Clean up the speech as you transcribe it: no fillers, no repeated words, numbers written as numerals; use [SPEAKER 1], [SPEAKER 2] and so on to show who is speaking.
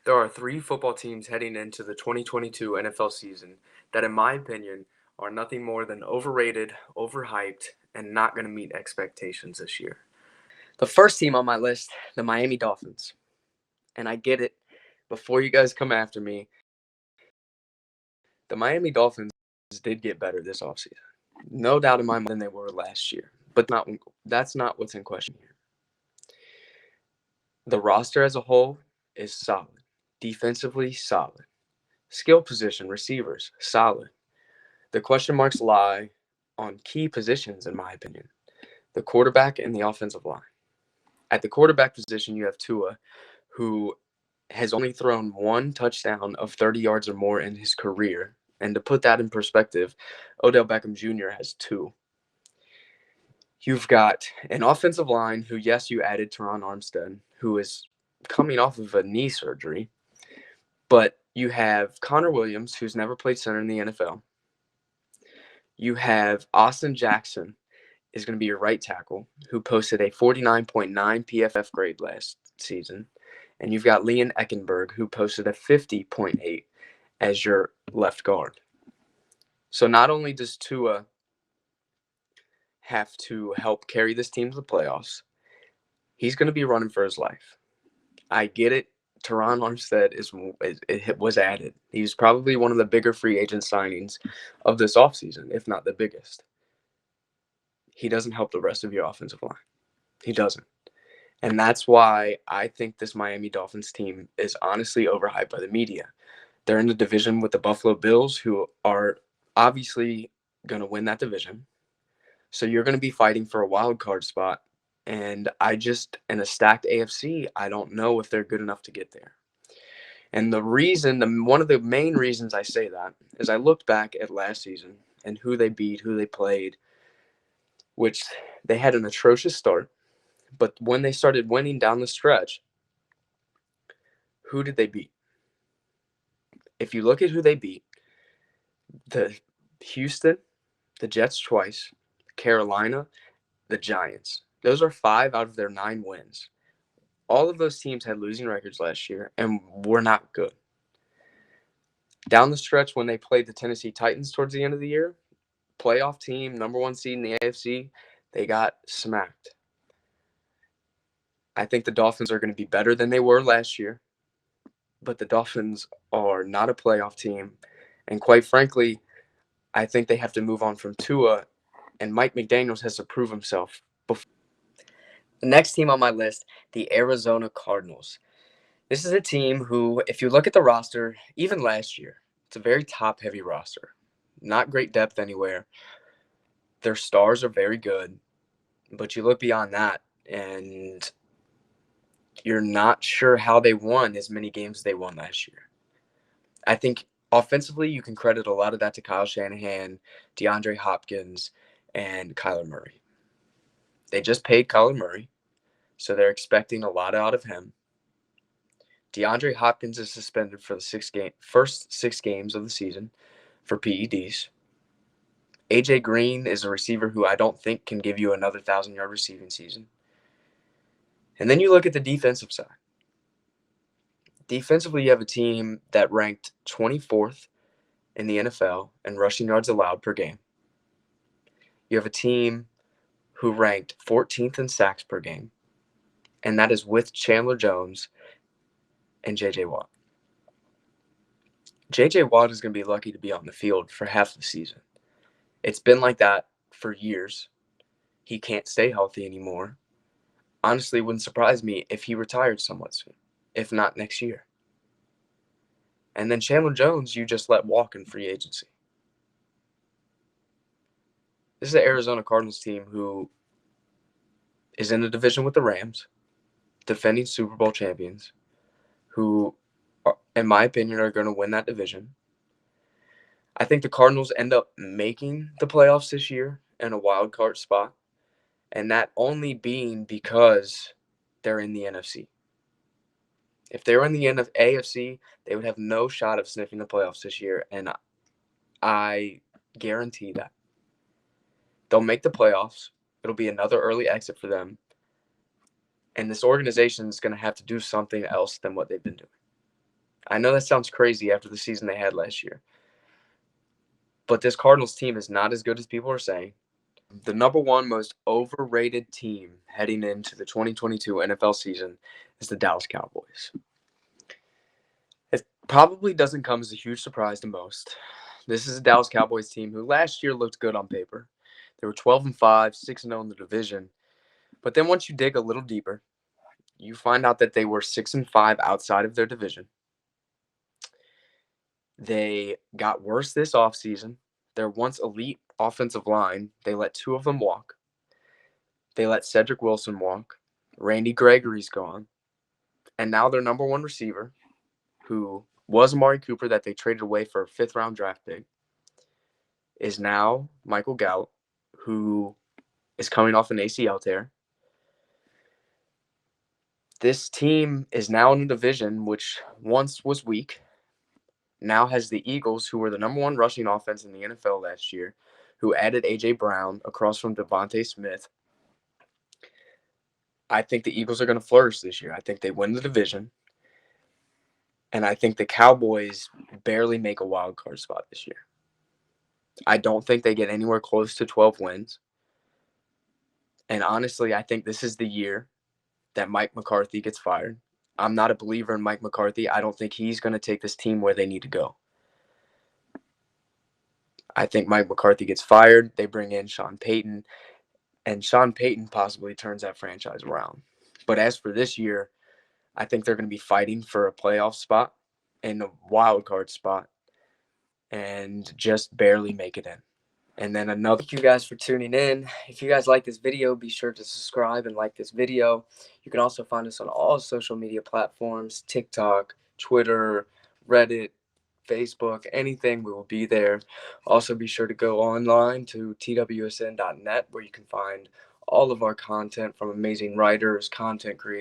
[SPEAKER 1] There are three football teams heading into the 2022 NFL season that, in my opinion, are nothing more than overrated, overhyped, and not going to meet expectations this year.
[SPEAKER 2] The first team on my list, the Miami Dolphins. And I get it. Before you guys come after me, the Miami Dolphins did get better this offseason. No doubt in my mind than they were last year. But that's not what's in question here. The roster as a whole is solid. Defensively, solid. Skill position, receivers, solid. The question marks lie on key positions, in my opinion. The quarterback and the offensive line. At the quarterback position, you have Tua, who has only thrown one touchdown of 30 yards or more in his career. And to put that in perspective, Odell Beckham Jr. has two. You've got an offensive line who, yes, you added Teron Armstead, who is coming off of a knee surgery. But you have Connor Williams, who's never played center in the NFL. You have Austin Jackson is going to be your right tackle, who posted a 49.9 PFF grade last season. And you've got Leon Eckenberg, who posted a 50.8 as your left guard. So not only does Tua have to help carry this team to the playoffs, he's going to be running for his life. I get it. Teron Armstead was added. He's probably one of the bigger free agent signings of this offseason, if not the biggest. He doesn't help the rest of your offensive line. He doesn't. And that's why I think this Miami Dolphins team is honestly overhyped by the media. They're in the division with the Buffalo Bills, who are obviously going to win that division. So you're going to be fighting for a wild card spot. And in a stacked AFC, I don't know if they're good enough to get there. And one of the main reasons I say that is I looked back at last season and who they beat, who they played, which they had an atrocious start. But when they started winning down the stretch, who did they beat? If you look at who they beat, the Houston, the Jets twice, Carolina, the Giants. Those are 5 out of their 9 wins. All of those teams had losing records last year and were not good. Down the stretch, when they played the Tennessee Titans towards the end of the year, playoff team, number 1 seed in the AFC, they got smacked. I think the Dolphins are going to be better than they were last year, but the Dolphins are not a playoff team. And quite frankly, I think they have to move on from Tua, and Mike McDaniels has to prove himself before. The next team on my list, the Arizona Cardinals. This is a team who, if you look at the roster, even last year, it's a very top-heavy roster. Not great depth anywhere. Their stars are very good, but you look beyond that, and you're not sure how they won as many games as they won last year. I think offensively, you can credit a lot of that to Kyle Shanahan, DeAndre Hopkins, and Kyler Murray. They just paid Kyler Murray, so they're expecting a lot out of him. DeAndre Hopkins is suspended for the first 6 games of the season for PEDs. A.J. Green is a receiver who I don't think can give you another 1,000-yard receiving season. And then you look at the defensive side. Defensively, you have a team that ranked 24th in the NFL in rushing yards allowed per game. You have a team who ranked 14th in sacks per game, and that is with Chandler Jones and J.J. Watt. J.J. Watt is going to be lucky to be on the field for half the season. It's been like that for years. He can't stay healthy anymore. Honestly, it wouldn't surprise me if he retired somewhat soon, if not next year. And then Chandler Jones, you just let walk in free agency. This is the Arizona Cardinals team who is in the division with the Rams, defending Super Bowl champions, who, in my opinion, are going to win that division. I think the Cardinals end up making the playoffs this year in a wild card spot, and that only being because they're in the NFC. If they were in the AFC, they would have no shot of sniffing the playoffs this year, and I guarantee that. They'll make the playoffs. It'll be another early exit for them. And this organization is going to have to do something else than what they've been doing. I know that sounds crazy after the season they had last year, but this Cardinals team is not as good as people are saying. The number one most overrated team heading into the 2022 NFL season is the Dallas Cowboys. It probably doesn't come as a huge surprise to most. This is a Dallas Cowboys team who last year looked good on paper. They were 12-5, 6-0 in the division. But then once you dig a little deeper, you find out that they were 6-5 outside of their division. They got worse this offseason. Their once elite offensive line, they let two of them walk. They let Cedric Wilson walk. Randy Gregory's gone. And now their number one receiver, who was Amari Cooper that they traded away for a fifth-round draft pick, is now Michael Gallup, who is coming off an ACL tear. This team is now in a division which once was weak, now has the Eagles, who were the number one rushing offense in the NFL last year, who added A.J. Brown across from Devontae Smith. I think the Eagles are going to flourish this year. I think they win the division. And I think the Cowboys barely make a wild card spot this year. I don't think they get anywhere close to 12 wins. And honestly, I think this is the year that Mike McCarthy gets fired. I'm not a believer in Mike McCarthy. I don't think he's going to take this team where they need to go. I think Mike McCarthy gets fired. They bring in Sean Payton, and Sean Payton possibly turns that franchise around. But as for this year, I think they're going to be fighting for a playoff spot and a wild card spot and just barely make it in. And then another. Thank you guys for tuning in. If you guys like this video, be sure to subscribe and like this video. You can also find us on all social media platforms, TikTok, Twitter, Reddit, Facebook, anything, we will be there. Also, be sure to go online to TWSN.net where you can find all of our content from amazing writers, content creators.